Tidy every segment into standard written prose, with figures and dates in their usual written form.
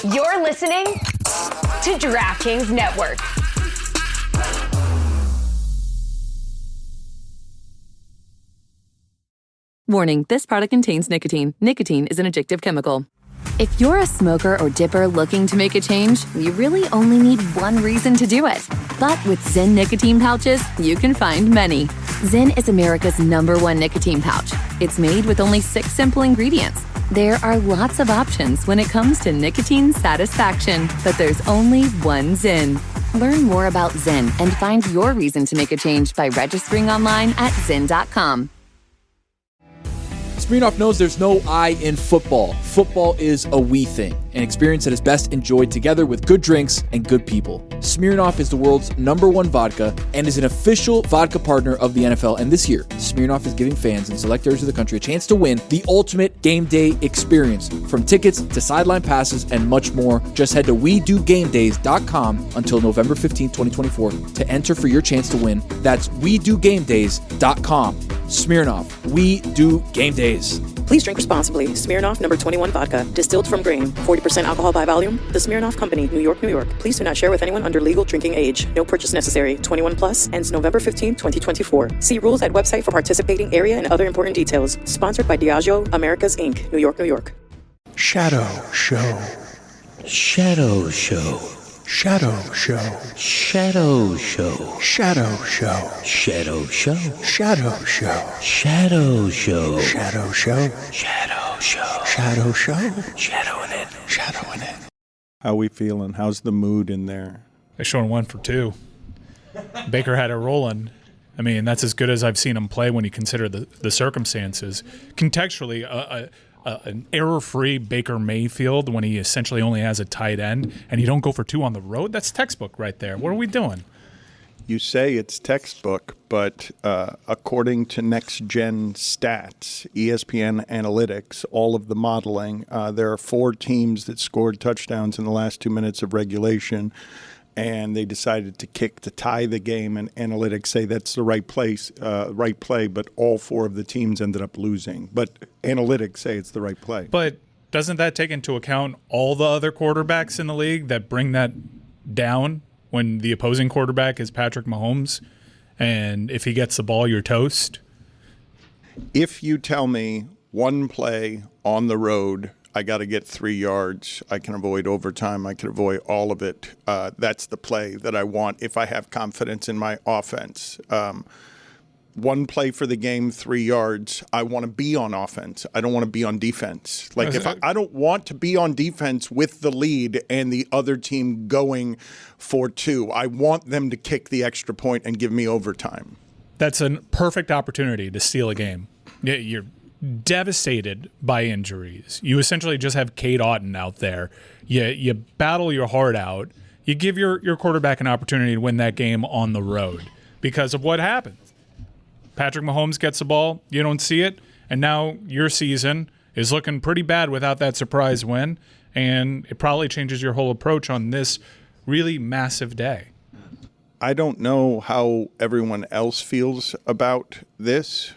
You're listening to DraftKings Network. Warning, this product contains nicotine. Nicotine is an addictive chemical. If you're a smoker or dipper looking to make a change, you really only need one reason to do it. But with Zyn nicotine pouches, you can find many. Zyn is America's #1 nicotine pouch. It's made with only 6 simple ingredients. There are lots of options when it comes to nicotine satisfaction, but there's only one Zyn. Learn more about Zyn and find your reason to make a change by registering online at Zyn.com. Smirnoff knows there's no I in football. Football is a we thing, an experience that is best enjoyed together with good drinks and good people. Smirnoff is the world's #1 vodka and is an official vodka partner of the NFL. And this year, Smirnoff is giving fans in select areas of the country a chance to win the ultimate game day experience. From tickets to sideline passes and much more, just head to WeDoGameDays.com until November 15, 2024 to enter for your chance to win. That's WeDoGameDays.com. Smirnoff, we do game days. Please drink responsibly. Smirnoff No. 21 Vodka, distilled from grain, 40% alcohol by volume. The Smirnoff Company, New York, New York. Please do not share with anyone under legal drinking age. No purchase necessary. 21 plus. Ends November 15, 2024. See rules at website for participating area and other important details. Sponsored by Diageo Americas Inc., New York, New York. Shadow Show. Shadow Show. Shadow Show. Shadow Show. Shadow Show. Shadow Show. Shadow Show. Shadow Show. Shadow Show. Shadow Show. Shadow Show. Shadowing it. Shadowing it. How we feeling? How's the mood in there? They're showing 1 for 2. Baker had it rolling. I mean, that's as good as I've seen him play when you consider the circumstances. Contextually, an error-free Baker Mayfield when he essentially only has a tight end and you don't go for 2 on the road, that's textbook right there. What are we doing? You say it's textbook, but according to next-gen stats, ESPN analytics, all of the modeling, there are 4 teams that scored touchdowns in the last 2 minutes of regulation, and they decided to kick to tie the game, and analytics say that's the right play, but all 4 of the teams ended up losing. But analytics say it's the right play. But doesn't that take into account all the other quarterbacks in the league that bring that down when the opposing quarterback is Patrick Mahomes, and if he gets the ball, you're toast? If you tell me one play on the road, I got to get 3 yards, I can avoid overtime, I can avoid all of it, that's the play that I want if I have confidence in my offense. One play for the game, 3 yards, I want to be on offense. I don't want to be on defense. Like, if I don't want to be on defense with the lead and the other team going for 2. I want them to kick the extra point and give me overtime. That's a perfect opportunity to steal a game. You're devastated by injuries. You essentially just have Cade Otton out there. You battle your heart out. You give your quarterback an opportunity to win that game on the road because of what happens. Patrick Mahomes gets the ball, you don't see it, and now your season is looking pretty bad without that surprise win, and it probably changes your whole approach on this really massive day. I don't know how everyone else feels about this,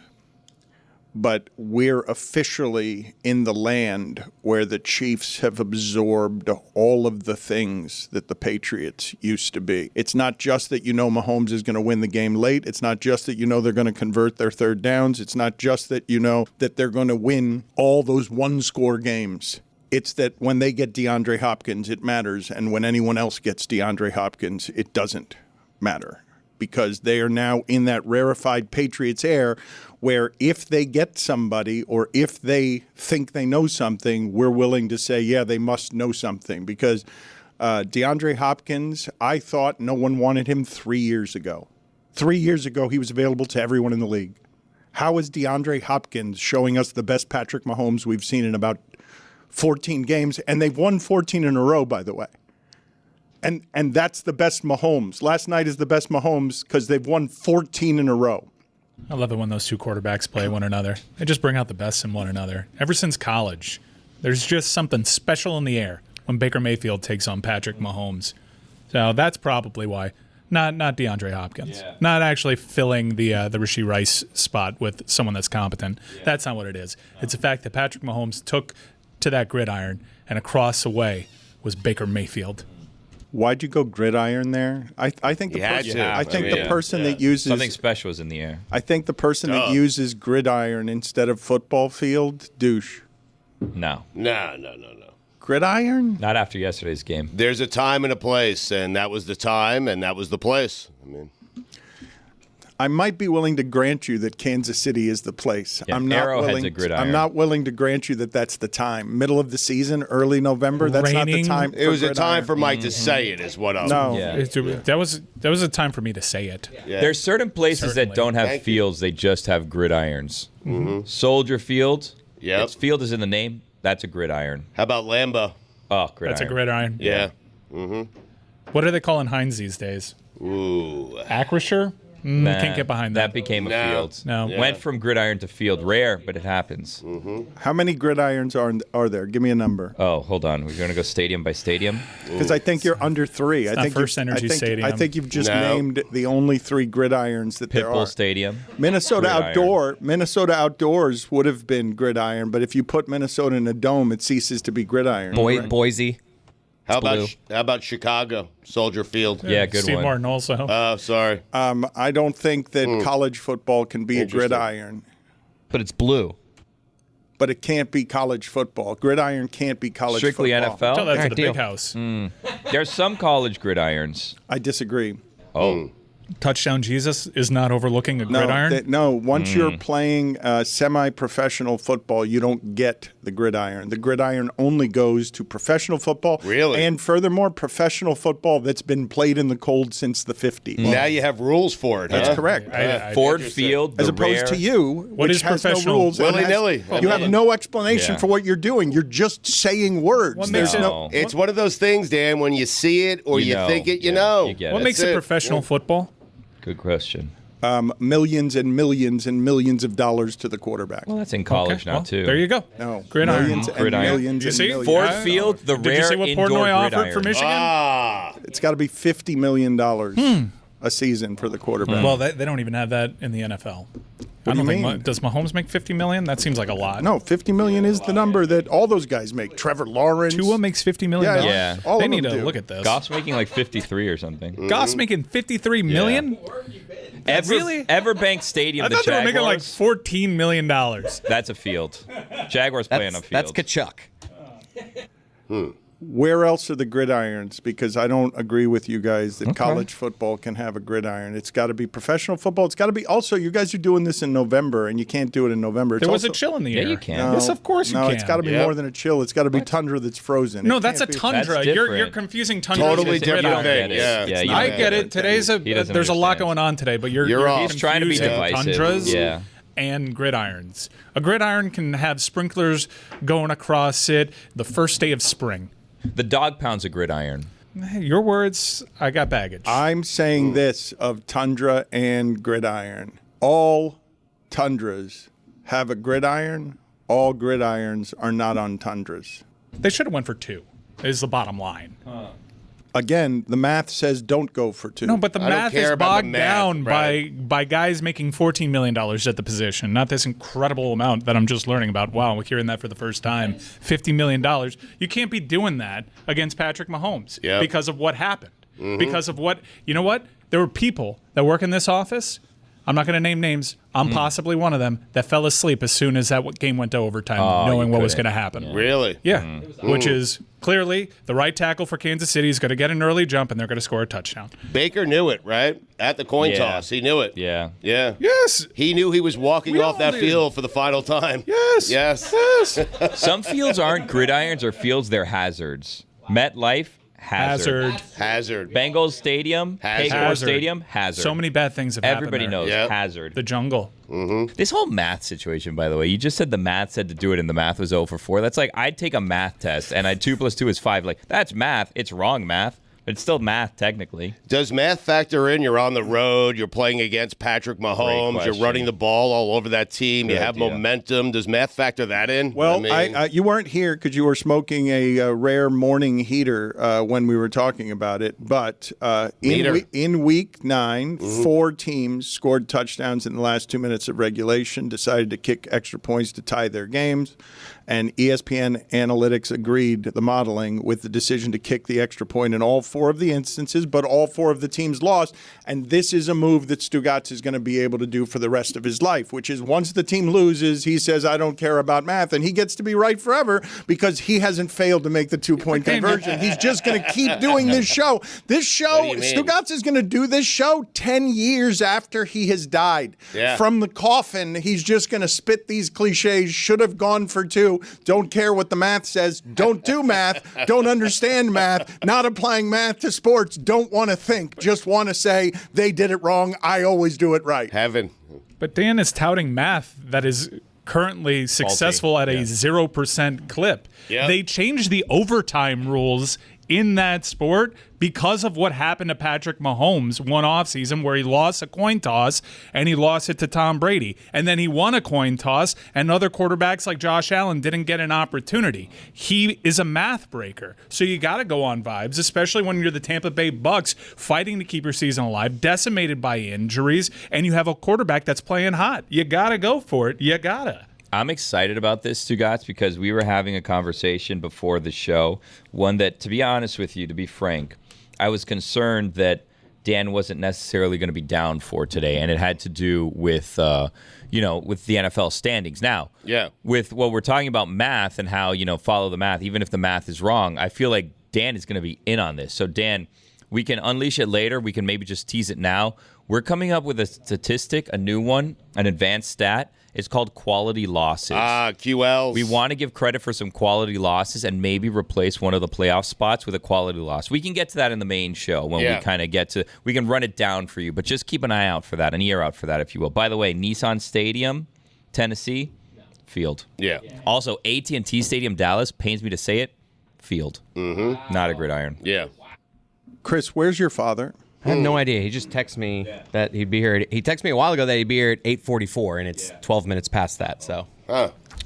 but we're officially in the land where the Chiefs have absorbed all of the things that the Patriots used to be. It's not just that you know Mahomes is going to win the game late. It's not just that you know they're going to convert their third downs. It's not just that you know that they're going to win all those one-score games. It's that when they get DeAndre Hopkins, it matters, and when anyone else gets DeAndre Hopkins, it doesn't matter. Because they are now in that rarefied Patriots air where if they get somebody or if they think they know something, we're willing to say, yeah, they must know something. Because DeAndre Hopkins, I thought no one wanted him 3 years ago. 3 years ago, he was available to everyone in the league. How is DeAndre Hopkins showing us the best Patrick Mahomes we've seen in about 14 games? And they've won 14 in a row, by the way. And that's the best Mahomes. Last night is the best Mahomes because they've won 14 in a row. I love it when those two quarterbacks play one another. They just bring out the best in one another. Ever since college, there's just something special in the air when Baker Mayfield takes on Patrick Mahomes. So that's probably why. Not DeAndre Hopkins. Yeah. Not actually filling the Rashee Rice spot with someone that's competent. Yeah. That's not what it is. It's the fact that Patrick Mahomes took to that gridiron and across the way was Baker Mayfield. Why'd you go gridiron there? I think the person that uses something special is in the air. I think the person that uses gridiron instead of football field, douche. No. Gridiron? Not after yesterday's game. There's a time and a place, and that was the time, and that was the place. I mean, I might be willing to grant you that Kansas City is the place. Yeah, I'm not Arrowhead's willing. a gridiron. I'm not willing to grant you that that's the time. Middle of the season, early November. That's not the Raining. time. it was a time for Mike Mm-hmm. to say it, is what I'm. No. Yeah. That was a time for me to say it. Yeah. There's certain places Certainly. that don't have Thank you. fields; they just have gridirons. Soldier Field. Yep. Its field is in the name. That's a gridiron. How about Lambeau? Oh, gridiron. That's a gridiron. Yeah. What are they calling Heinz these days? Ooh. Acrisure? Nah, Can't get behind that. That became a No. field. No. Yeah. Went from gridiron to field. Rare, but it happens. How many gridirons are there? Give me a number. Oh, hold on. We're going to go stadium by stadium. Because I think you're under 3. I not think First you've- Energy I think, Stadium. I think you've just No. named the only 3 gridirons that there Pitbull are. Stadium. Minnesota Gridiron. outdoors would have been gridiron, but if you put Minnesota in a dome, it ceases to be gridiron. Boise. How blue. about Chicago? Soldier Field. Yeah, good Steve one. Martin also. Oh, sorry. I don't think that college football can be a Interesting. gridiron, But it's blue. but it can't be college football. Gridiron can't be college Strictly football. NFL. Tell that to Alright, the deal. big house. There's some college gridirons. I disagree. Oh, Touchdown Jesus is not overlooking a gridiron. Once you're playing semi-professional football, you don't get the gridiron. The gridiron only goes to professional football. Really? And furthermore, professional football that's been played in the cold since the 50s. Now you have rules for it. That's huh? correct. Ford Field. As the opposed rare- to you, What which is has no professional? rules. and Willy-nilly. You have no explanation Yeah. for what you're doing. You're just saying words. What There's makes no. It's one of those things, Dan, when you see it or you know. think it, you Yeah, know. you get What it. makes it That's it. professional football? Good question. Millions and millions and millions of dollars to the quarterback. Well, that's in college now well, too. There you go. No, Gridiron. millions and Gridiron. millions You and see? millions. Ford Yeah. Field, the Did you rare see what indoor Portnoy offered gridiron. for Michigan? It's got to be $50 million a season for the quarterback. Well, they don't even have that in the NFL. What do you mean? Does Mahomes make $50 million? That seems like a lot. No, $50 million is the number that all those guys make. Trevor Lawrence. Tua makes $50 million. Yeah, Yeah. all They of need them to do. look at this. Goff's making like 53 or something. Goff's making $53 million? Really? Everbank Stadium. I the thought they were making like Jaguars, $14 million. That's a field. Jaguars play on a field. That's Kachuk. Where else are the gridirons? Because I don't agree with you guys that college football can have a gridiron. It's got to be professional football. It's got to be also, you guys are doing this in November, and you can't do it in November. It's There was a also- chill in the air. you can. No, Yes, of course you no, can. it's got to be Yep. more than a chill. It's got to be tundra that's frozen. No, It that's a can't be- tundra. That's You're different. confusing tundra Totally with different gridiron. thing. Get it. Yeah. Yeah, it's you not I don't get bad. it. Today's He doesn't there's a lot understand. going on today, but you're You're off. He's trying to be confusing divisive. Tundras Yeah. and gridirons. A gridiron can have sprinklers going across it the first day of spring. The dog pound's a gridiron. Hey, your words, I got baggage. I'm saying this of tundra and gridiron. All tundras have a gridiron. All gridirons are not on tundras. They should have went for 2. Is the bottom line. Again, the math says don't go for 2. No, but the I don't math care is about the bogged math, down right. by guys making $14 million at the position, not this incredible amount that I'm just learning about. Wow, we're hearing that for the first time. $50 million. You can't be doing that against Patrick Mahomes Yep. because of what happened. Because of what, you know what? There were people that work in this office. I'm not going to name names. I'm possibly one of them that fell asleep as soon as that game went to overtime, knowing what was going couldn't. to happen. Really? Yeah, which is clearly the right tackle for Kansas City is going to get an early jump and they're going to score a touchdown. Baker knew it, right? At the coin Yeah. toss. He knew it. Yeah. Yeah. Yes. He knew he was walking We off all that did. field for the final time. Yes. Yes. Yes. Some fields aren't gridirons or fields, they're hazards. MetLife, hazard. Hazard. Bengals Stadium, Hazard. Paycor Stadium, hazard. So many bad things have Everybody happened there. knows. Yep. Hazard. The jungle. This whole math situation, by the way, you just said the math said to do it and the math was 0 for 4. That's like I'd take a math test and 2 + 2 is 5. Like, that's math. It's wrong math. It's still math, technically. Does math factor in? You're on the road. You're playing against Patrick Mahomes. You're running the ball all over that team. You have momentum. Does math factor that in? Well, you weren't here because you were smoking a rare morning heater when we were talking about it. But in week 9, 4 teams scored touchdowns in the last 2 minutes of regulation, decided to kick extra points to tie their games. And ESPN Analytics agreed the modeling with the decision to kick the extra point in all 4 of the instances, but all 4 of the teams lost. And this is a move that Stugotz is going to be able to do for the rest of his life, which is once the team loses, he says, I don't care about math. And he gets to be right forever because he hasn't failed to make the 2-point conversion. He's just going to keep doing this show. This show, Stugotz is going to do this show 10 years after he has died. Yeah. From the coffin, he's just going to spit these cliches, should have gone for 2. Don't care what the math says. Don't do math. Don't understand math. Not applying math to sports. Don't want to think. Just want to say they did it wrong. I always do it right. Heaven. But Dan is touting math that is currently successful at a 0% clip. Yep. They changed the overtime rules in that sport because of what happened to Patrick Mahomes one offseason where he lost a coin toss and he lost it to Tom Brady. And then he won a coin toss and other quarterbacks like Josh Allen didn't get an opportunity. He is a math breaker. So you got to go on vibes, especially when you're the Tampa Bay Bucs fighting to keep your season alive, decimated by injuries, and you have a quarterback that's playing hot. You got to go for it. You got to. I'm excited about this, Stugotz, because we were having a conversation before the show, one that, to be honest with you, to be frank, I was concerned that Dan wasn't necessarily going to be down for today, and it had to do with, with the NFL standings. Now, with what we're talking about math and how, follow the math, even if the math is wrong, I feel like Dan is going to be in on this. So, Dan, we can unleash it later. We can maybe just tease it now. We're coming up with a statistic, a new one, an advanced stat. It's called quality losses. QLs. We want to give credit for some quality losses and maybe replace one of the playoff spots with a quality loss. We can get to that in the main show when we kind of get to – we can run it down for you, but just keep an eye out for that, an ear out for that, if you will. By the way, Nissan Stadium, Tennessee, field. Yeah. Also, AT&T Stadium, Dallas, pains me to say it, field. Mm-hmm. Not a gridiron. Yeah. Chris, where's your father? I have no idea. He just texted me that he'd be here. He texted me a while ago that he'd be here at 8:44, and it's 12 minutes past that. So,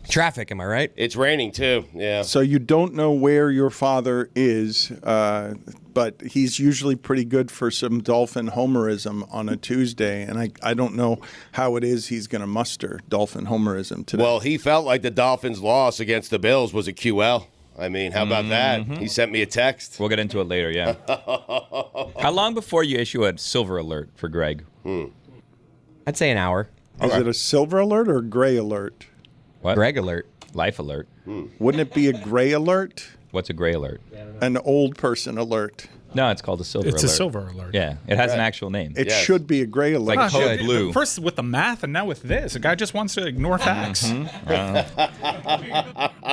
traffic, am I right? It's raining too. Yeah. So you don't know where your father is, but he's usually pretty good for some Dolphin homerism on a Tuesday, and I don't know how it is he's going to muster Dolphin homerism today. Well, he felt like the Dolphins' loss against the Bills was a QL. I mean, how about that? He sent me a text. We'll get into it later, yeah. How long before you issue a silver alert for Greg? I'd say an hour. Is it a silver alert or a gray alert? What? Greg alert. Life alert. Wouldn't it be a gray alert? What's a gray alert? An old person alert. No, it's called a silver alert. It's a silver alert. Yeah, it has an actual name. It should be a gray alert. Like code blue. First with the math and now with this. A guy just wants to ignore facts.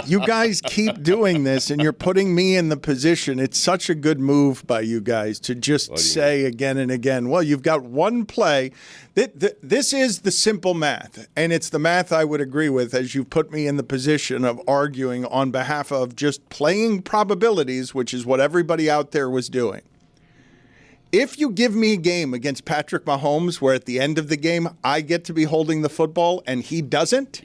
You guys keep doing this, and you're putting me in the position. It's such a good move by you guys to just say again and again, well, you've got one play. This is the simple math, and it's the math I would agree with as you've put me in the position of arguing on behalf of just playing probabilities, which is what everybody out there was doing. If you give me a game against Patrick Mahomes where at the end of the game I get to be holding the football and he doesn't,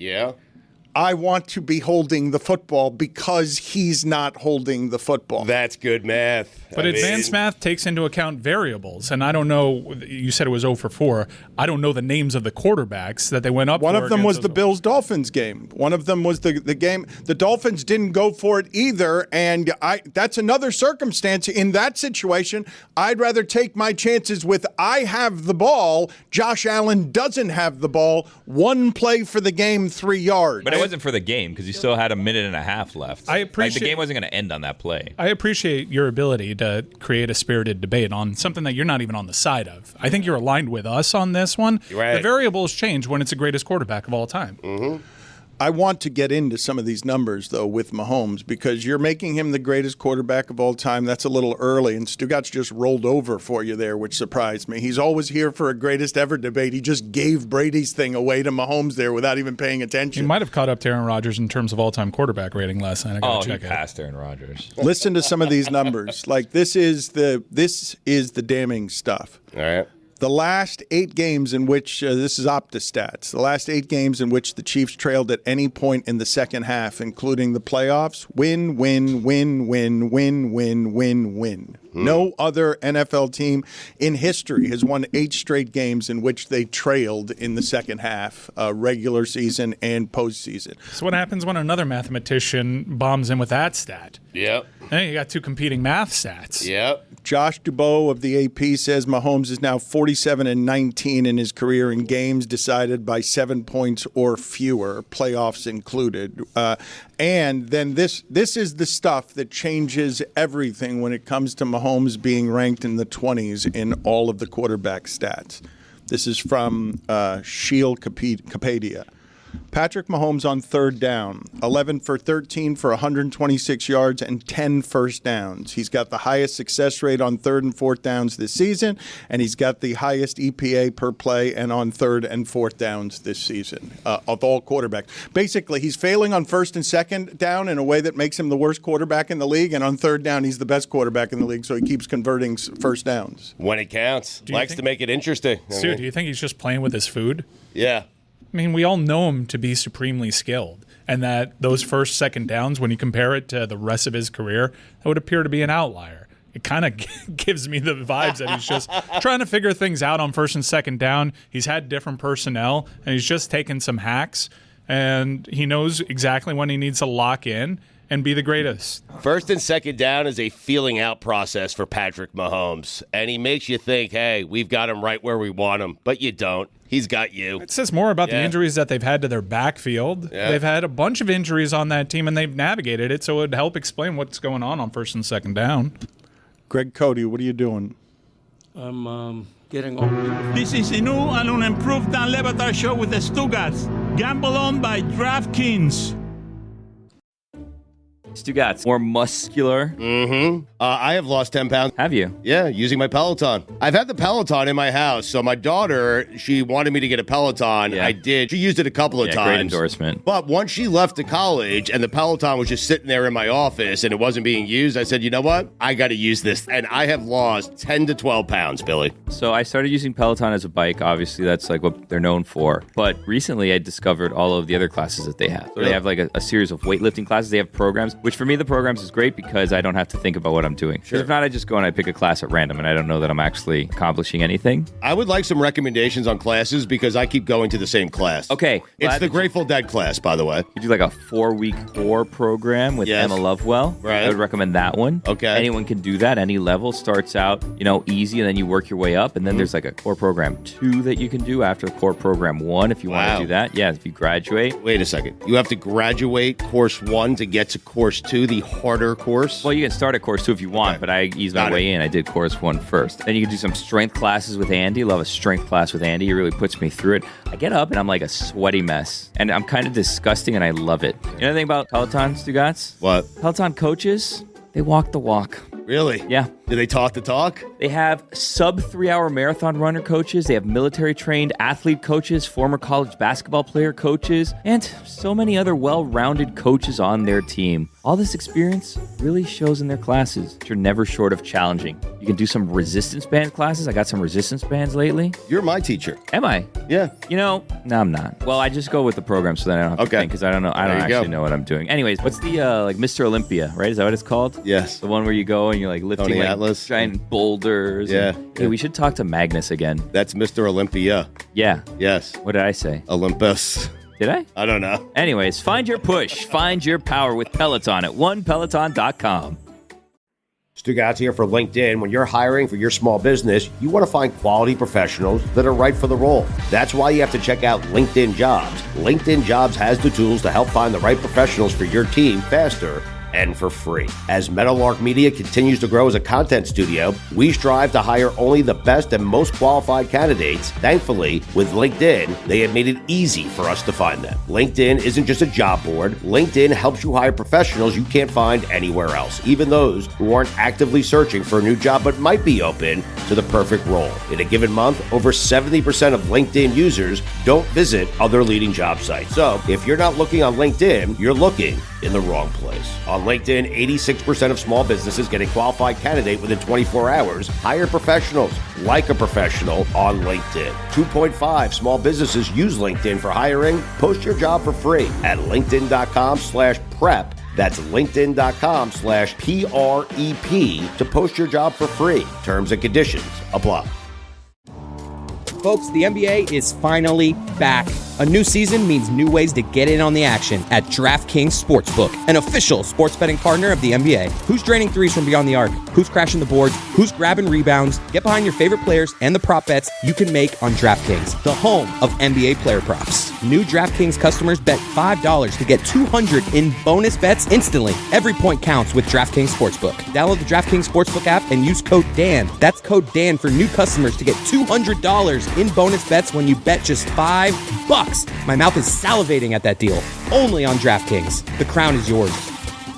I want to be holding the football because he's not holding the football. That's good math. But advanced math takes into account variables, and I don't know. You said it was 0 for 4. I don't know the names of the quarterbacks that they went up. One of them was the Bills-Dolphins game. One of them was the game. The Dolphins didn't go for it either, and that's another circumstance. In that situation, I'd rather take my chances with I have the ball, Josh Allen doesn't have the ball, one play for the game, 3 yards. But it wasn't for the game because you still had a minute and a half left. I appreciate the game wasn't going to end on that play. I appreciate your ability to create a spirited debate on something that you're not even on the side of. I think you're aligned with us on this one. Right. The variables change when it's the greatest quarterback of all time. I want to get into some of these numbers, though, with Mahomes, because you're making him the greatest quarterback of all time. That's a little early, and Stugotz just rolled over for you there, which surprised me. He's always here for a greatest ever debate. He just gave Brady's thing away to Mahomes there without even paying attention. He might have caught up to Aaron Rodgers in terms of all-time quarterback rating last night. I gotta check he passed Aaron Rodgers. Listen to some of these numbers. Like, this is the damning stuff. All right. The last 8 games in which, this is Opta stats, the last 8 games in which the Chiefs trailed at any point in the second half, including the playoffs, win, win, win, win, win, win, win, win. No other NFL team in history has won 8 straight games in which they trailed in the second half, regular season and postseason. So what happens when another mathematician bombs in with that stat? Yep. Hey, you got 2 competing math stats. Yep. Josh Dubois of the AP says Mahomes is now 47-19 in his career in games decided by 7 points or fewer, playoffs included. And then this is the stuff that changes everything when it comes to Mahomes being ranked in the 20s in all of the quarterback stats. This is from Shield Capadia. Patrick Mahomes on third down, 11 for 13 for 126 yards and 10 first downs. He's got the highest success rate on third and fourth downs this season, and he's got the highest EPA per play and on third and fourth downs this season of all quarterbacks. Basically, he's failing on first and second down in a way that makes him the worst quarterback in the league, and on third down, he's the best quarterback in the league, so he keeps converting first downs. When it counts. Likes to make it interesting. Stu, do you think he's just playing with his food? Yeah. I mean, we all know him to be supremely skilled, and that those first, second downs, when you compare it to the rest of his career, that would appear to be an outlier. It kind of gives me the vibes that he's just trying to figure things out on first and second down. He's had different personnel, and he's just taken some hacks, and he knows exactly when he needs to lock in and be the greatest. First and second down is a feeling out process for Patrick Mahomes, and he makes you think, hey, we've got him right where we want him, but you don't. He's got you. It says more about the injuries that they've had to their backfield. Yeah. They've had a bunch of injuries on that team, and they've navigated it, so it would help explain what's going on first and second down. Greg Cody, what are you doing? I'm getting on. This is a new and unimproved Dan Le Batard show with the Stugotz. Gamble on by DraftKings. Stugotz, more muscular. Mm-hmm. I have lost 10 pounds. Have you? Yeah, using my Peloton. I've had the Peloton in my house. So my daughter, she wanted me to get a Peloton. Yeah. I did. She used it a couple of times. Great endorsement. But once she left to college and the Peloton was just sitting there in my office and it wasn't being used, I said, you know what? I got to use this. And I have lost 10 to 12 pounds, Billy. So I started using Peloton as a bike. Obviously, that's like what they're known for. But recently, I discovered all of the other classes that they have. So they have like a series of weightlifting classes. They have programs, which for me, the programs is great because I don't have to think about what I'm doing. Sure. If not, I just go and I pick a class at random and I don't know that I'm actually accomplishing anything. I would like some recommendations on classes because I keep going to the same class. Okay. It's the Grateful Dead class, by the way. You do like a 4-week core program with Emma Lovewell. Right. I would recommend that one. Okay. Anyone can do that. Any level starts out, easy, and then you work your way up. And then there's like a core program 2 that you can do after core program 1 if you want to do that. Yeah, if you graduate. Wait a second. You have to graduate course 1 to get to course 2, the harder course? Well, you can start at course 2 if you want, but I eased my way in. I did course 1 first. Then you can do some strength classes with Andy. Love a strength class with Andy. He really puts me through it. I get up and I'm like a sweaty mess. And I'm kind of disgusting and I love it. You know anything about Peloton, Stugotz? What? Peloton coaches, they walk the walk. Really? Yeah. Do they talk the talk? They have sub 3-hour marathon runner coaches. They have military trained athlete coaches, former college basketball player coaches, and so many other well-rounded coaches on their team. All this experience really shows in their classes. You're never short of challenging. You can do some resistance band classes. I got some resistance bands lately. You're my teacher. Am I? Yeah. No, I'm not. Well, I just go with the program so that I don't have to think because I don't know. I don't actually know what I'm doing. Anyways, what's the like Mr. Olympia, right? Is that what it's called? Yes. The one where you go and you're like lifting Tony like Atlas. Giant boulders. Yeah. Hey, we should talk to Magnus again. That's Mr. Olympia. Yeah. Yes. What did I say? Olympus. Did I? I don't know. Anyways, find your push, find your power with Peloton at onepeloton.com. Stugotz here for LinkedIn. When you're hiring for your small business, you want to find quality professionals that are right for the role. That's why you have to check out LinkedIn Jobs. LinkedIn Jobs has the tools to help find the right professionals for your team faster and for free. As Meadowlark Media continues to grow as a content studio, we strive to hire only the best and most qualified candidates. Thankfully, with LinkedIn, they have made it easy for us to find them. LinkedIn isn't just a job board. LinkedIn helps you hire professionals you can't find anywhere else, even those who aren't actively searching for a new job but might be open to the perfect role. In a given month, over 70% of LinkedIn users don't visit other leading job sites. So if you're not looking on LinkedIn, you're looking in the wrong place. On LinkedIn, 86% of small businesses get a qualified candidate within 24 hours. Hire professionals like a professional on LinkedIn. 2.5 small businesses use LinkedIn for hiring. Post your job for free at linkedin.com/prep. That's linkedin.com/PREP to post your job for free. Terms and conditions apply. Folks, the NBA is finally back. A new season means new ways to get in on the action at DraftKings Sportsbook, an official sports betting partner of the NBA. Who's draining threes from beyond the arc? Who's crashing the boards? Who's grabbing rebounds? Get behind your favorite players and the prop bets you can make on DraftKings, the home of NBA player props. New DraftKings customers bet $5 to get $200 in bonus bets instantly. Every point counts with DraftKings Sportsbook. Download the DraftKings Sportsbook app and use code DAN. That's code DAN for new customers to get $200 in bonus bets when you bet just $5. My mouth is salivating at that deal. Only on DraftKings. The crown is yours.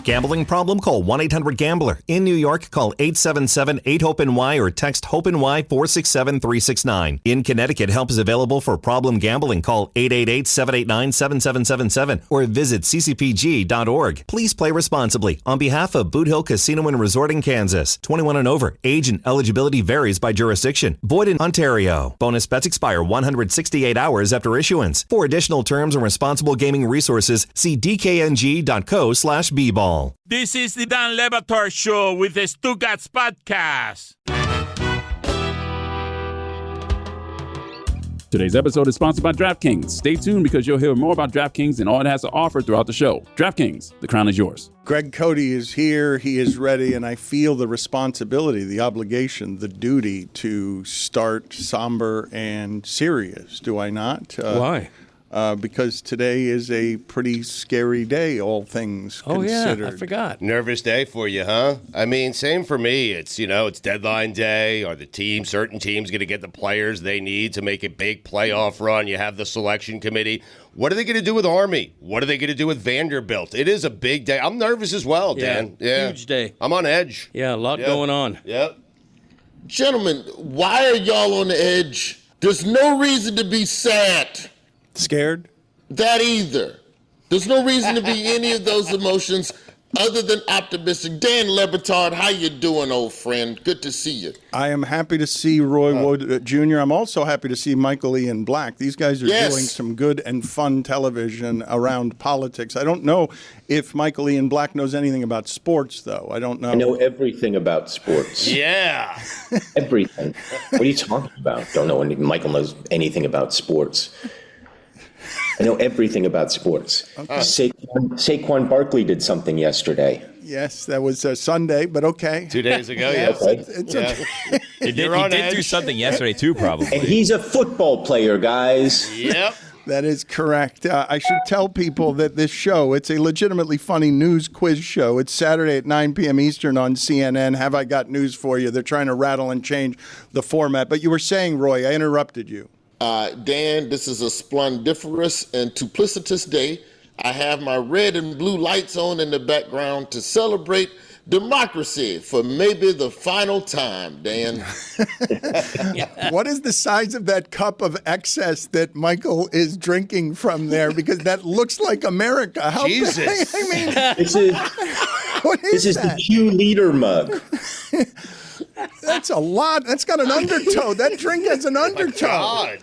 Gambling problem? Call 1-800-GAMBLER. In New York, call 877-8-HOPE-NY or text HOPE-NY 467-369. In Connecticut, help is available for problem gambling. Call 888-789-7777 or visit ccpg.org. Please play responsibly. On behalf of Boot Hill Casino and Resort in Kansas, 21 and over. Age and eligibility varies by jurisdiction. Void in Ontario. Bonus bets expire 168 hours after issuance. For additional terms and responsible gaming resources, see dkng.co/bball. This is the Dan Le Batard Show with the Stugotz podcast. Today's episode is sponsored by DraftKings. Stay tuned because you'll hear more about DraftKings and all it has to offer throughout the show. DraftKings, the crown is yours. Greg Cody is here. He is ready, and I feel the responsibility, the obligation, the duty to start somber and serious. Do I not? Why? Because today is a pretty scary day, all things considered. Yeah, I forgot. Nervous day for you, huh? I mean, same for me. It's, it's deadline day. Are the certain teams going to get the players they need to make a big playoff run? You have the selection committee. What are they going to do with Army? What are they going to do with Vanderbilt? It is a big day. I'm nervous as well, Dan. Yeah. Huge day. I'm on edge. Yeah, a lot going on. Yep. Gentlemen, why are y'all on the edge? There's no reason to be sad. Scared? That either. There's no reason to be any of those emotions other than optimistic. Dan Le Batard, how you doing, old friend? Good to see you. I am happy to see Roy Wood Jr. I'm also happy to see Michael Ian Black. These guys are doing some good and fun television around politics. I don't know if Michael Ian Black knows anything about sports, though. I don't know. I know everything about sports. Yeah. Everything. What are you talking about? Don't know when Michael knows anything about sports. I know everything about sports. Okay. Saquon Barkley did something yesterday. Yes, that was Sunday, but okay. 2 days ago, yes. He did do something yesterday, too, probably. And he's a football player, guys. Yep. That is correct. I should tell people that this show, it's a legitimately funny news quiz show. It's Saturday at 9 p.m. Eastern on CNN. Have I got news for you? They're trying to rattle and change the format. But you were saying, Roy, I interrupted you. Dan, this is a splendiferous and duplicitous day. I have my red and blue lights on in the background to celebrate democracy for maybe the final time, Dan. What is the size of that cup of excess that Michael is drinking from there? Because that looks like America. How Jesus. Big? I mean, This is the Q leader mug. That's a lot. That's got an undertow. That drink has an undertow.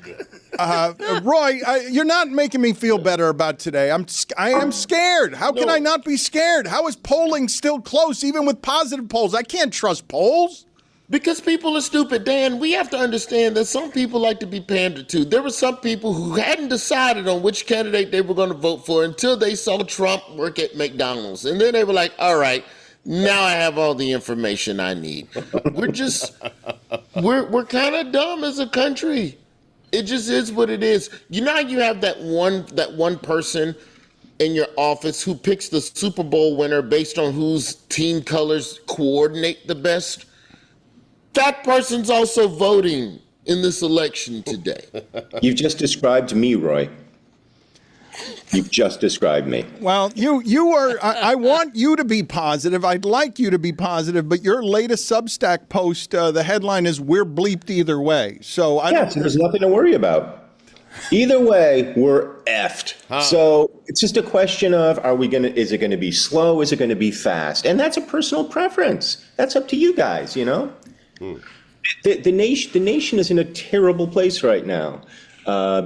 Roy, you're not making me feel better about today. I am scared. How can I not be scared? How is polling still close, even with positive polls? I can't trust polls. Because people are stupid, Dan. We have to understand that some people like to be pandered to. There were some people who hadn't decided on which candidate they were going to vote for until they saw Trump work at McDonald's. And then they were like, all right, now I have all the information I need. We're kind of dumb as a country. It just is what it is. You know how you have that one person in your office who picks the Super Bowl winner based on whose team colors coordinate the best, that person's also voting in this election today. You've just described me, Roy. You've just described me. Well, you are. I want you to be positive. I'd like you to be positive, but your latest Substack post, the headline is "We're bleeped either way." So there's nothing to worry about. Either way, we're effed. So it's just a question of, is it going to be slow? Is it going to be fast? And that's a personal preference. That's up to you guys, you know? The nation is in a terrible place right now.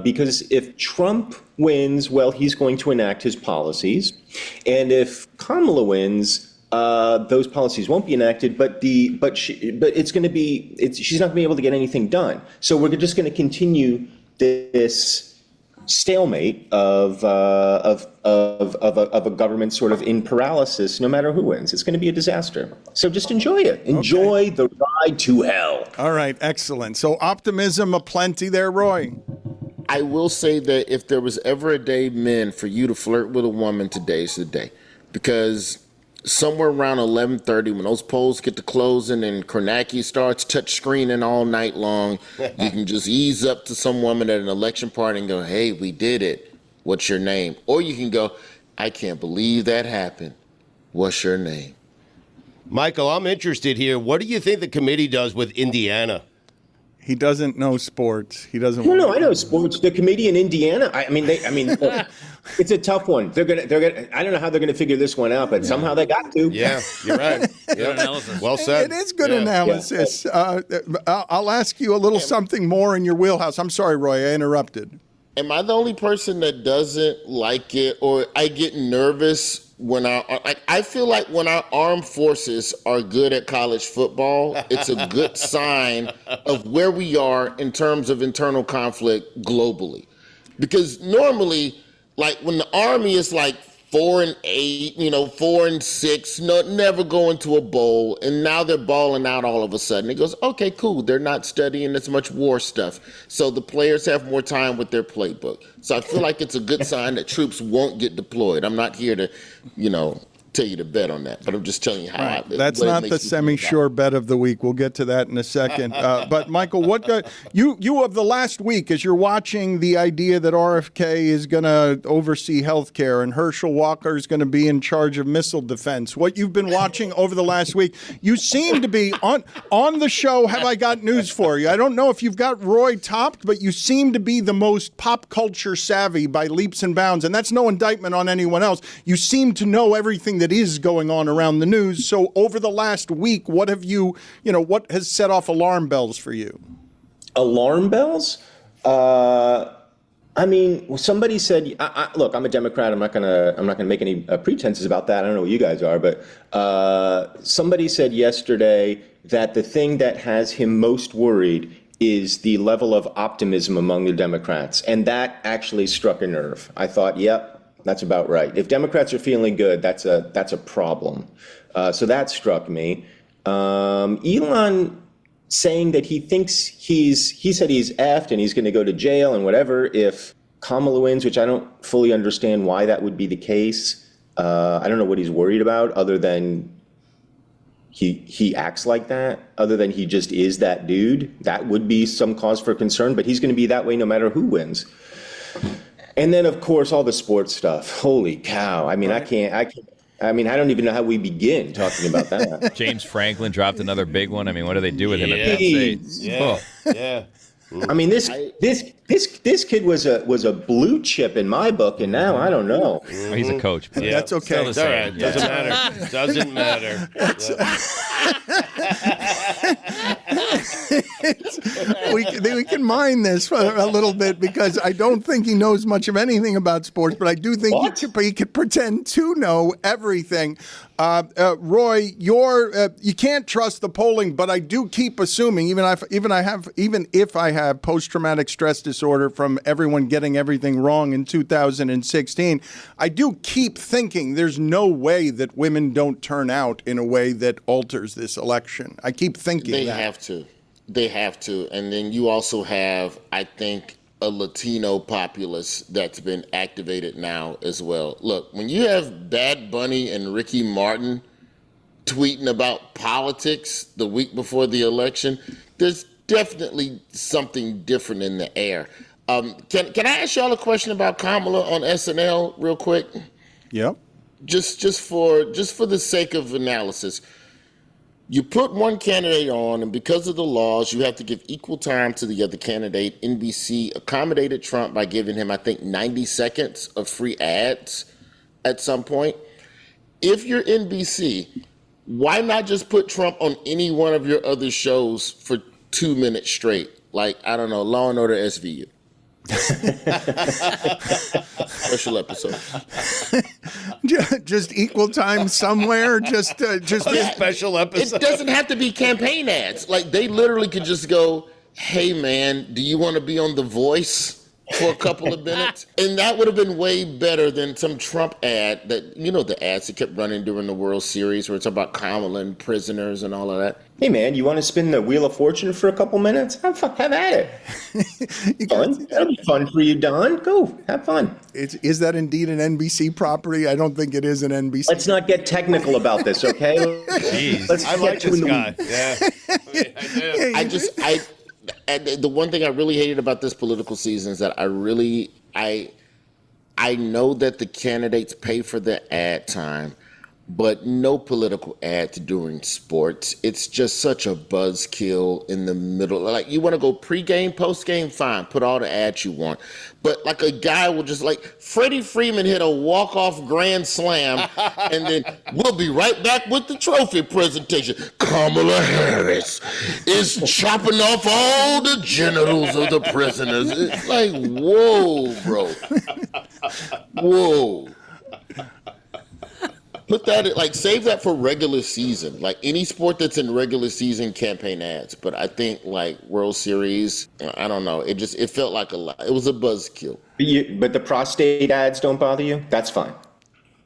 Because if Trump wins, well, he's going to enact his policies. And if Kamala wins, those policies won't be enacted, but she's not going to be able to get anything done. So we're just going to continue this stalemate of a government sort of in paralysis, no matter who wins. It's going to be a disaster. So just enjoy it. Enjoy the ride to hell. All right, excellent. So optimism aplenty there, Roy. I will say that if there was ever a day, men, for you to flirt with a woman, today's the day. Because somewhere around 11:30, when those polls get to closing and Kornacki starts touch screening all night long, you can just ease up to some woman at an election party and go, "Hey, we did it. What's your name?" Or you can go, "I can't believe that happened. What's your name?" Michael, I'm interested here. What do you think the committee does with Indiana? He doesn't know sports. He doesn't. No, I know sports. The committee in Indiana. I mean, it's a tough one. They're gonna. I don't know how they're gonna figure this one out, but somehow they got to. Yeah, you're right. Good analysis. Well said. It is good analysis. Yeah. I'll ask you a little something more in your wheelhouse. I'm sorry, Roy, I interrupted. Am I the only person that doesn't like it, or I get nervous when I feel like when our armed forces are good at college football, it's a good sign of where we are in terms of internal conflict globally. Because normally, like when the Army is like 4-8, 4-6, never going to a bowl, and now they're balling out all of a sudden. It goes, okay, cool. They're not studying as much war stuff, so the players have more time with their playbook. So I feel like it's a good sign that troops won't get deployed. I'm not here to, tell you to bet on that, but I'm just telling you how. Right. That's not the semi-sure bet of the week. We'll get to that in a second. But Michael, what you of the last week, as you're watching the idea that RFK is going to oversee healthcare and Herschel Walker is going to be in charge of missile defense, what you've been watching over the last week, you seem to be on the show. Have I got news for you? I don't know if you've got Roy topped, but you seem to be the most pop culture savvy by leaps and bounds, and that's no indictment on anyone else. You seem to know everything that is going on around the news. So over the last week, what have what has set off alarm bells for you? Alarm bells? I mean, somebody said, look, I'm a Democrat. I'm not gonna make any pretenses about that. I don't know what you guys are, but somebody said yesterday that the thing that has him most worried is the level of optimism among the Democrats. And that actually struck a nerve. I thought, yep, that's about right. If Democrats are feeling good, that's a problem. So that struck me. Elon saying that he thinks he said he's effed and he's going to go to jail and whatever if Kamala wins, which I don't fully understand why that would be the case. I don't know what he's worried about other than he acts like that, other than he just is that dude. That would be some cause for concern, but he's going to be that way no matter who wins. And then, of course, all the sports stuff. Holy cow. I mean, I don't even know how we begin talking about that. James Franklin dropped another big one. I mean, what do they do with him at Penn State? Yeah. I mean, this kid was a blue chip in my book, and now I don't know. Oh, he's a coach. But yeah. That's okay. It's all right. Doesn't matter. We can mine this for a little bit because I don't think he knows much of anything about sports, but I do think he could pretend to know everything. Roy, you can't trust the polling, but I do keep assuming, even if I have post-traumatic stress disorder from everyone getting everything wrong in 2016, I do keep thinking there's no way that women don't turn out in a way that alters this election. I keep thinking they have to. And then you also have, I think, a Latino populace that's been activated now as well. Look, when you have Bad Bunny and Ricky Martin tweeting about politics the week before the election, there's definitely something different in the air. Can I ask y'all a question about Kamala on SNL real quick? Yep. Just for the sake of analysis. You put one candidate on, and because of the laws, you have to give equal time to the other candidate. NBC accommodated Trump by giving him, I think, 90 seconds of free ads at some point. If you're NBC, why not just put Trump on any one of your other shows for 2 minutes straight? Like, I don't know, Law and Order SVU. Special episode. Just equal time somewhere. Just a special episode. It doesn't have to be campaign ads. Like, they literally could just go, "Hey man, do you want to be on The Voice for a couple of minutes?" And that would have been way better than some Trump ad that, the ads that kept running during the World Series where it's about Kamala and prisoners and all of that. Hey man, you want to spin the Wheel of Fortune for a couple minutes? Have at it. Fun. That'll be fun for you, Don. Go, have fun. Is that indeed an NBC property? I don't think it is an NBC. Let's not get technical about this, okay? Jeez, I like this guy. Yeah, I do. The one thing I really hated about this political season is that I know that the candidates pay for their ad time, but no political ads during sports. It's just such a buzzkill in the middle. Like, you want to go pregame, postgame, fine, put all the ads you want. But like a guy will just Freddie Freeman hit a walk-off grand slam, and then we'll be right back with the trophy presentation. Kamala Harris is chopping off all the genitals of the prisoners. It's like, whoa, bro. Whoa. Put that, save that for regular season. Like, any sport that's in regular season campaign ads. But I think, World Series, I don't know. It felt like a lot. It was a buzzkill. But the prostate ads don't bother you? That's fine.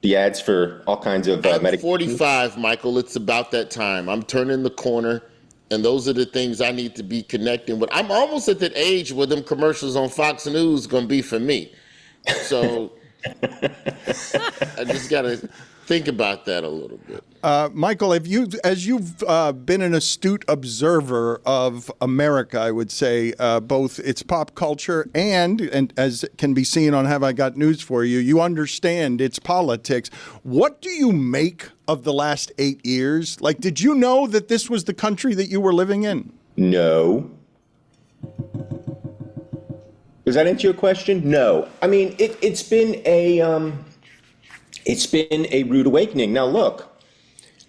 The ads for all kinds of medical. 45, Michael. It's about that time. I'm turning the corner, and those are the things I need to be connecting with. I'm almost at that age where them commercials on Fox News going to be for me. So I just got to think about that a little bit. Michael, as you've been an astute observer of America, I would say, both its pop culture and as can be seen on Have I Got News For You, you understand its politics. What do you make of the last 8 years? Did you know that this was the country that you were living in? No. Does that answer your question? No. I mean, it's been a rude awakening. Now, look,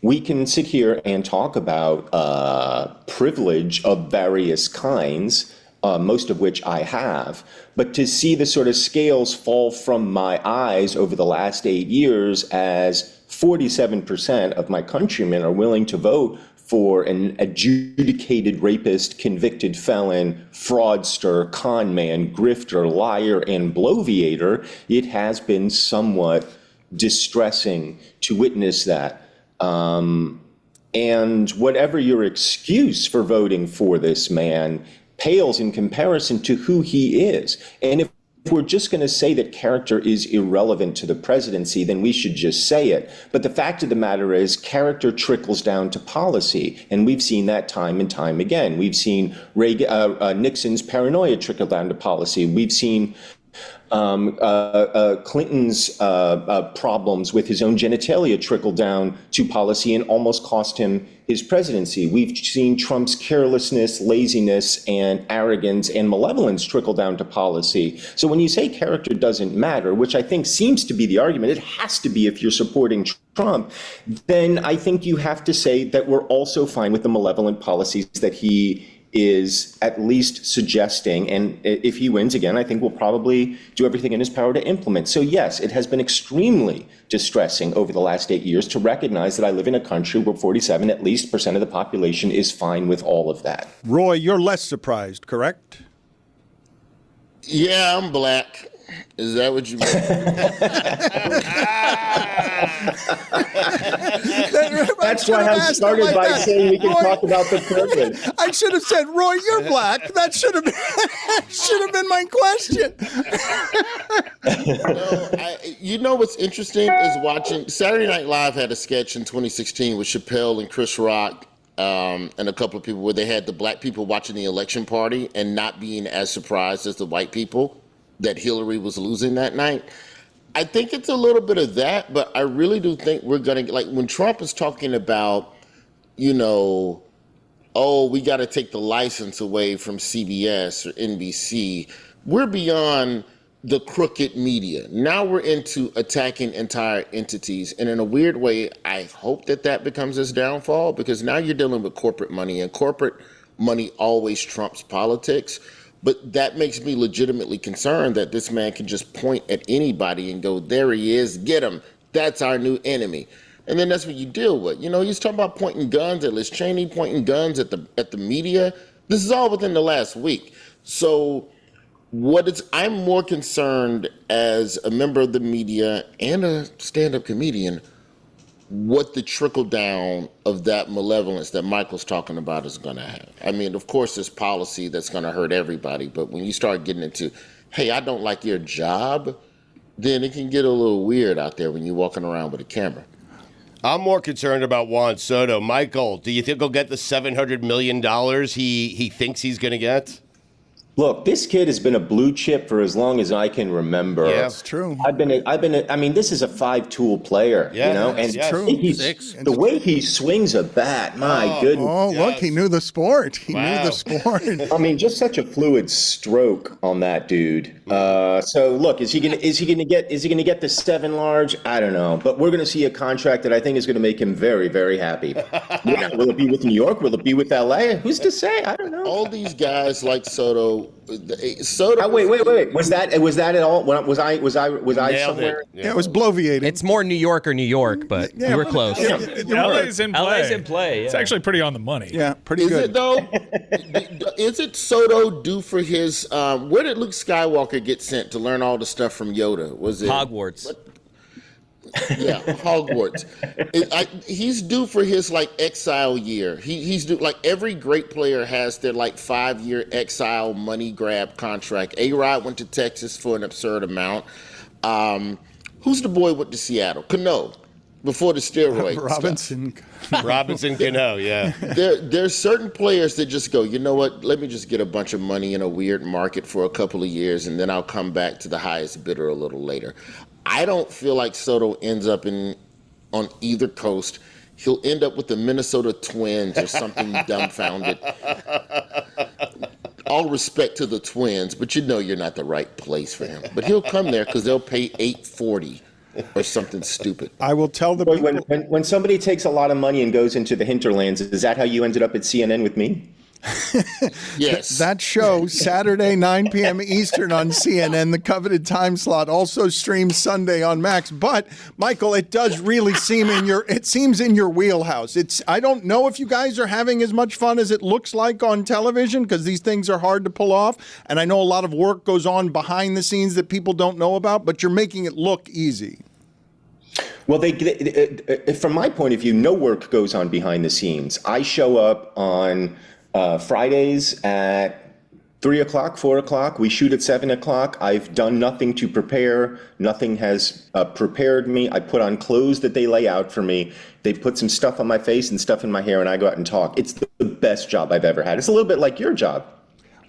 we can sit here and talk about privilege of various kinds, most of which I have. But to see the sort of scales fall from my eyes over the last 8 years as 47% of my countrymen are willing to vote for an adjudicated rapist, convicted felon, fraudster, con man, grifter, liar, and bloviator, it has been somewhat distressing to witness that. And whatever your excuse for voting for this man pales in comparison to who he is. And if we're just going to say that character is irrelevant to the presidency, then we should just say it. But the fact of the matter is, character trickles down to policy, and we've seen that time and time again. We've seen Nixon's paranoia trickle down to policy. We've seen Clinton's problems with his own genitalia trickle down to policy and almost cost him his presidency. We've seen Trump's carelessness, laziness, and arrogance and malevolence trickle down to policy. So when you say character doesn't matter, which I think seems to be the argument, it has to be if you're supporting Trump, then I think you have to say that we're also fine with the malevolent policies that he is at least suggesting, and if he wins again, I think we'll probably do everything in his power to implement. So yes, it has been extremely distressing over the last 8 years to recognize that I live in a country where 47% at least of the population is fine with all of that. Roy, you're less surprised, correct? Yeah, I'm black. Is that what you mean? That's why I started by saying we can talk about the privilege. I should have said, Roy, you're black. That should have been my question. You know what's interesting is watching Saturday Night Live had a sketch in 2016 with Chappelle and Chris Rock and a couple of people where they had the black people watching the election party and not being as surprised as the white people that Hillary was losing that night. I think it's a little bit of that, but I really do think we're going to, like when Trump is talking about, we got to take the license away from CBS or NBC, we're beyond the crooked media. Now we're into attacking entire entities. And in a weird way, I hope that becomes his downfall, because now you're dealing with corporate money, and corporate money always trumps politics. But that makes me legitimately concerned that this man can just point at anybody and go, there he is, get him. That's our new enemy. And then that's what you deal with. He's talking about pointing guns at Liz Cheney, pointing guns at the media. This is all within the last week. So I'm more concerned as a member of the media and a stand-up comedian what the trickle down of that malevolence that Michael's talking about is going to have. I mean, of course, there's policy that's going to hurt everybody, but when you start getting into, hey, I don't like your job, then it can get a little weird out there when you're walking around with a camera. I'm more concerned about Juan Soto. Michael, do you think he'll get the $700 million he thinks he's going to get? Look, this kid has been a blue chip for as long as I can remember. Yeah, that's true. I mean, this is a 5-tool player, and true. The way he swings a bat, my goodness. Oh, look, he knew the sport. He knew the sport. I mean, just such a fluid stroke on that dude. So look, is he gonna get the 7 large? I don't know, but we're gonna see a contract that I think is gonna make him very, very happy. Will it be with New York? Will it be with LA? Who's to say? I don't know. All these guys like Soto. Wait. Was that at all? Was I somewhere? Yeah, it was bloviating. It's more New York, but you were close. LA's in play. Yeah. It's actually pretty on the money. Yeah, pretty good. Is it though? Is it Soto due for his? Where did Luke Skywalker get sent to learn all the stuff from Yoda? Was it Hogwarts? Yeah, Hogwarts. He's due for his exile year. He's due, every great player has their 5-year exile money grab contract. A-Rod went to Texas for an absurd amount. Who's the boy went to Seattle? Cano, before the steroid Robinson. Robinson Cano, yeah. There's certain players that just go, you know what, let me just get a bunch of money in a weird market for a couple of years, and then I'll come back to the highest bidder a little later. I don't feel like Soto ends up on either coast. He'll end up with the Minnesota Twins or something dumbfounded. All respect to the Twins, but you're not the right place for him. But he'll come there because they'll pay $840 or something stupid. I will tell the people. When somebody takes a lot of money and goes into the hinterlands, is that how you ended up at CNN with me? Yes. That show, Saturday, 9 p.m. Eastern on CNN, the coveted time slot, also streams Sunday on Max. But, Michael, it does really seem in your wheelhouse. I don't know if you guys are having as much fun as it looks like on television, because these things are hard to pull off. And I know a lot of work goes on behind the scenes that people don't know about, but you're making it look easy. Well, from my point of view, no work goes on behind the scenes. I show up on Fridays at 3 o'clock, 4 o'clock. We shoot at 7 o'clock. I've done nothing to prepare. Nothing has prepared me. I put on clothes that they lay out for me. They put some stuff on my face and stuff in my hair, and I go out and talk. It's the best job I've ever had. It's a little bit like your job.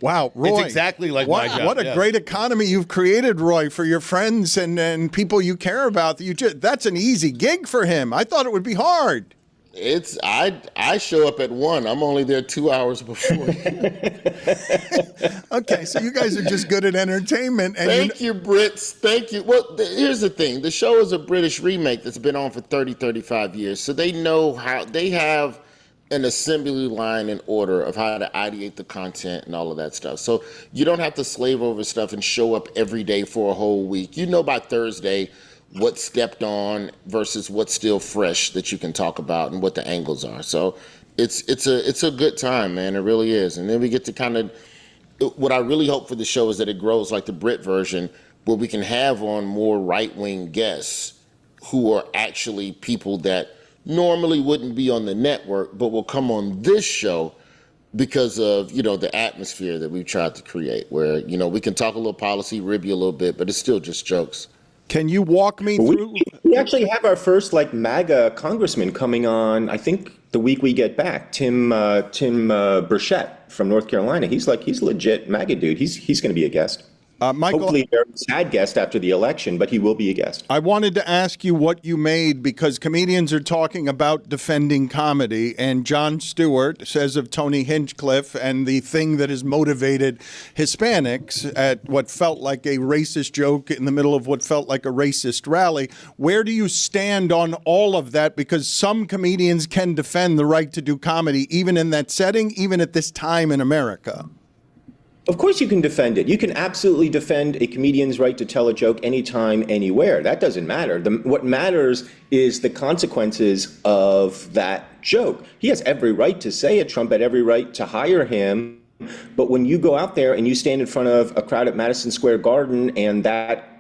Wow, Roy. It's exactly like my job. What a great economy you've created, Roy, for your friends and people you care about. That's an easy gig for him. I thought it would be hard. I show up at 1. I'm only there 2 hours before. Okay, so you guys are just good at entertainment. And Thank you, Brits. Thank you. Well, here's the thing. The show is a British remake that's been on for 30, 35 years. So they know how they have an assembly line in order of how to ideate the content and all of that stuff. So you don't have to slave over stuff and show up every day for a whole week. You know by Thursday what's stepped on versus what's still fresh that you can talk about and what the angles are. So it's a good time, man. It really is. And then we get to kind of, what I really hope for the show is that it grows like the Brit version, where we can have on more right-wing guests who are actually people that normally wouldn't be on the network, but will come on this show because of, the atmosphere that we've tried to create, where, we can talk a little policy, rib you a little bit, but it's still just jokes. Can you walk me through? We actually have our first MAGA congressman coming on, I think the week we get back, Tim Burchett from North Carolina. He's legit MAGA dude. He's going to be a guest. Michael, hopefully a very sad guest after the election, but he will be a guest. I wanted to ask you what you made, because comedians are talking about defending comedy, and Jon Stewart says of Tony Hinchcliffe and the thing that has motivated Hispanics at what felt like a racist joke in the middle of what felt like a racist rally. Where do you stand on all of that? Because some comedians can defend the right to do comedy, even in that setting, even at this time in America. Of course you can defend it. You can absolutely defend a comedian's right to tell a joke anytime, anywhere. That doesn't matter. What matters is the consequences of that joke. He has every right to say it. Trump had every right to hire him. But when you go out there and you stand in front of a crowd at Madison Square Garden and that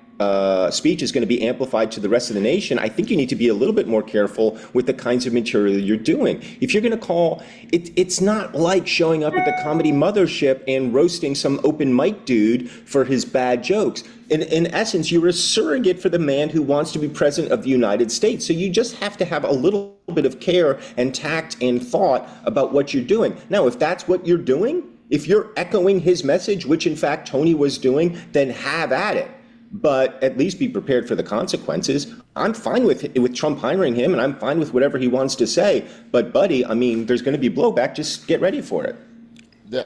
speech is going to be amplified to the rest of the nation, I think you need to be a little bit more careful with the kinds of material you're doing. If you're going to call, it's not like showing up at the Comedy Mothership and roasting some open mic dude for his bad jokes. In essence, you're a surrogate for the man who wants to be president of the United States. So you just have to have a little bit of care and tact and thought about what you're doing. Now, if that's what you're doing, if you're echoing his message, which in fact Tony was doing, then have at it. But at least be prepared for the consequences. I'm fine with Trump hiring him, and I'm fine with whatever he wants to say. But, buddy, I mean, there's going to be blowback. Just get ready for it.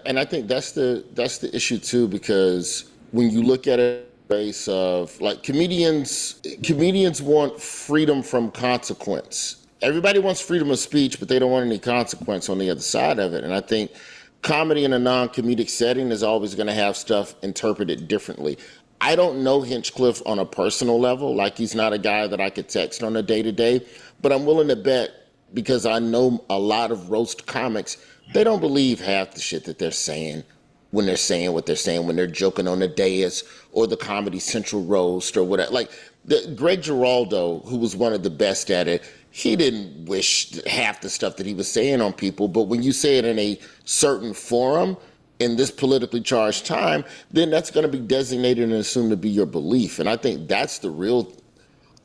And I think that's the issue too, because when you look at it, base of comedians want freedom from consequence. Everybody wants freedom of speech, but they don't want any consequence on the other side of it. And I think comedy in a non-comedic setting is always going to have stuff interpreted differently. I don't know Hinchcliffe on a personal level. He's not a guy that I could text on a day-to-day, but I'm willing to bet, because I know a lot of roast comics, they don't believe half the shit that they're saying when they're saying what they're saying, when they're joking on the dais or the Comedy Central roast or whatever. Greg Giraldo, who was one of the best at it, he didn't wish half the stuff that he was saying on people, but when you say it in a certain forum, in this politically charged time, then that's going to be designated and assumed to be your belief. And I think that's the real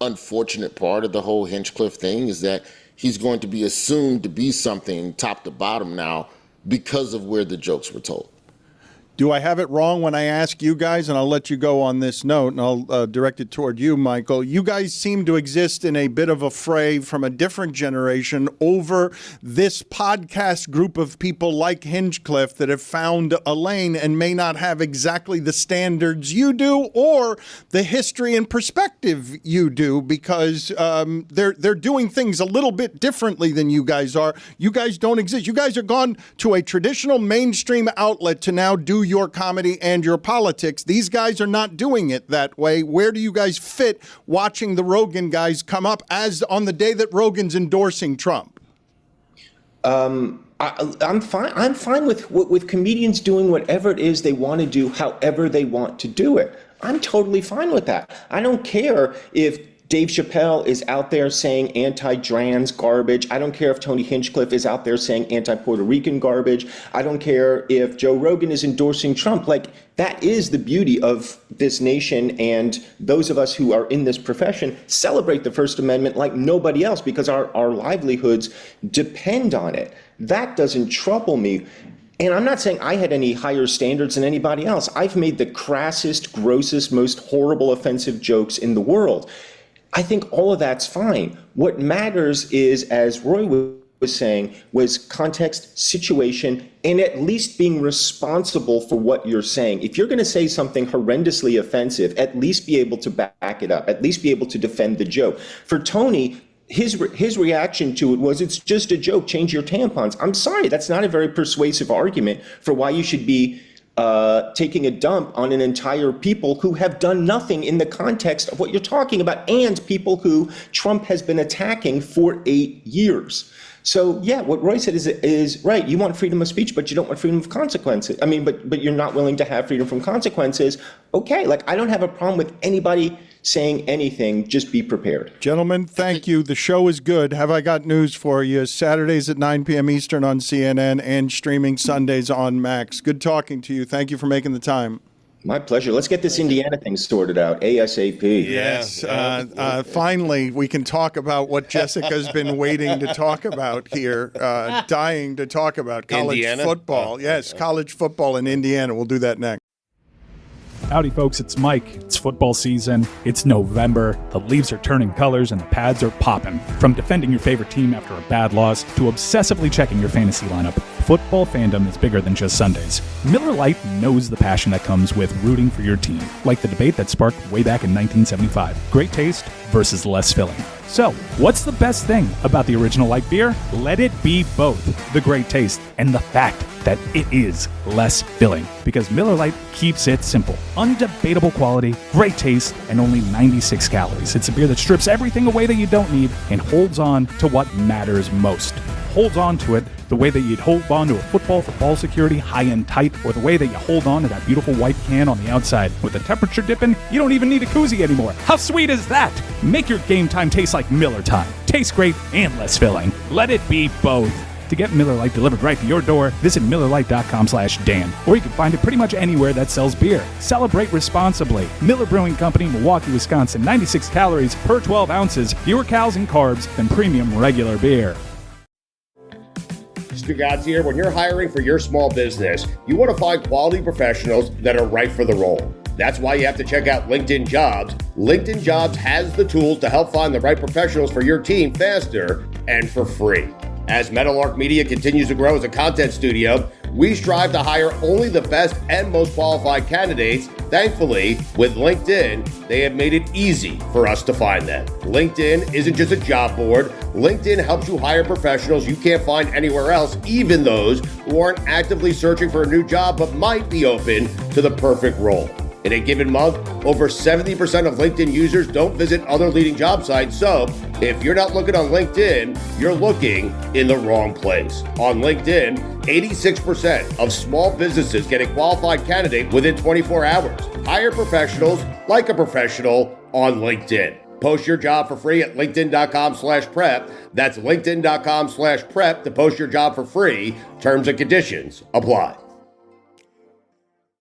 unfortunate part of the whole Hinchcliffe thing, is that he's going to be assumed to be something top to bottom now because of where the jokes were told. Do I have it wrong when I ask you guys, and I'll let you go on this note, and I'll direct it toward you, Michael. You guys seem to exist in a bit of a fray from a different generation over this podcast group of people like Hinchcliffe that have found a lane and may not have exactly the standards you do or the history and perspective you do, because they're doing things a little bit differently than you guys are. You guys don't exist. You guys are gone to a traditional mainstream outlet to now do your comedy and your politics. These guys are not doing it that way. Where do you guys fit watching the Rogan guys come up as on the day that Rogan's endorsing Trump? I'm fine. I'm fine with comedians doing whatever it is they want to do, however they want to do it. I'm totally fine with that. I don't care if Dave Chappelle is out there saying anti-trans garbage. I don't care if Tony Hinchcliffe is out there saying anti-Puerto Rican garbage. I don't care if Joe Rogan is endorsing Trump. That is the beauty of this nation, and those of us who are in this profession celebrate the First Amendment like nobody else, because our livelihoods depend on it. That doesn't trouble me. And I'm not saying I had any higher standards than anybody else. I've made the crassest, grossest, most horrible, offensive jokes in the world. I think all of that's fine. What matters is, as Roy was saying, was context, situation, and at least being responsible for what you're saying. If you're going to say something horrendously offensive, at least be able to back it up, at least be able to defend the joke. For Tony, his reaction to it was, it's just a joke, change your tampons. I'm sorry, that's not a very persuasive argument for why you should be taking a dump on an entire people who have done nothing in the context of what you're talking about, and people who Trump has been attacking for 8 years. So yeah, what Roy said is right. You want freedom of speech, but you don't want freedom of consequences. I mean, but you're not willing to have freedom from consequences. Okay, like I don't have a problem with anybody saying anything. Just be prepared. Gentlemen, thank you. The show is good. Have I got news for you? Saturdays at 9 p.m. Eastern on CNN and streaming Sundays on Max. Good talking to you. Thank you for making the time. My pleasure. Let's get this Indiana thing sorted out ASAP. Yes. Finally, we can talk about what Jessica's been waiting to talk about here, dying to talk about college football. Yes, college football in Indiana. We'll do that next. Howdy, folks. It's Mike. It's football season. It's November. The leaves are turning colors and the pads are popping. From defending your favorite team after a bad loss to obsessively checking your fantasy lineup, football fandom is bigger than just Sundays. Miller Lite knows the passion that comes with rooting for your team, like the debate that sparked way back in 1975. Great taste versus less filling. So, what's the best thing about the original light beer? Let it be both the great taste and the fact that it is less filling. Because Miller Lite keeps it simple. Undebatable quality, great taste, and only 96 calories. It's a beer that strips everything away that you don't need and holds on to what matters most. Holds on to it the way that you'd hold on to a football for ball security high and tight, or the way that you hold on to that beautiful white can on the outside. With the temperature dipping, you don't even need a koozie anymore. How sweet is that? Make your game time taste like Miller time. Tastes great and less filling. Let it be both. To get Miller Lite delivered right to your door, visit MillerLite.com/Dan, or you can find it pretty much anywhere that sells beer. Celebrate responsibly. Miller Brewing Company, Milwaukee, Wisconsin. 96 calories per 12 ounces. Fewer calories and carbs than premium regular beer. Stugotz here. When you're hiring for your small business, you want to find quality professionals that are right for the role. That's why you have to check out LinkedIn Jobs. LinkedIn Jobs has the tools to help find the right professionals for your team faster and for free. As Meadowlark Media continues to grow as a content studio, we strive to hire only the best and most qualified candidates. Thankfully, with LinkedIn, they have made it easy for us to find them. LinkedIn isn't just a job board. LinkedIn helps you hire professionals you can't find anywhere else, even those who aren't actively searching for a new job but might be open to the perfect role. In a given month, over 70% of LinkedIn users don't visit other leading job sites. So if you're not looking on LinkedIn, you're looking in the wrong place. On LinkedIn, 86% of small businesses get a qualified candidate within 24 hours. Hire professionals like a professional on LinkedIn. Post your job for free at linkedin.com/prep. That's linkedin.com/prep to post your job for free. Terms and conditions apply.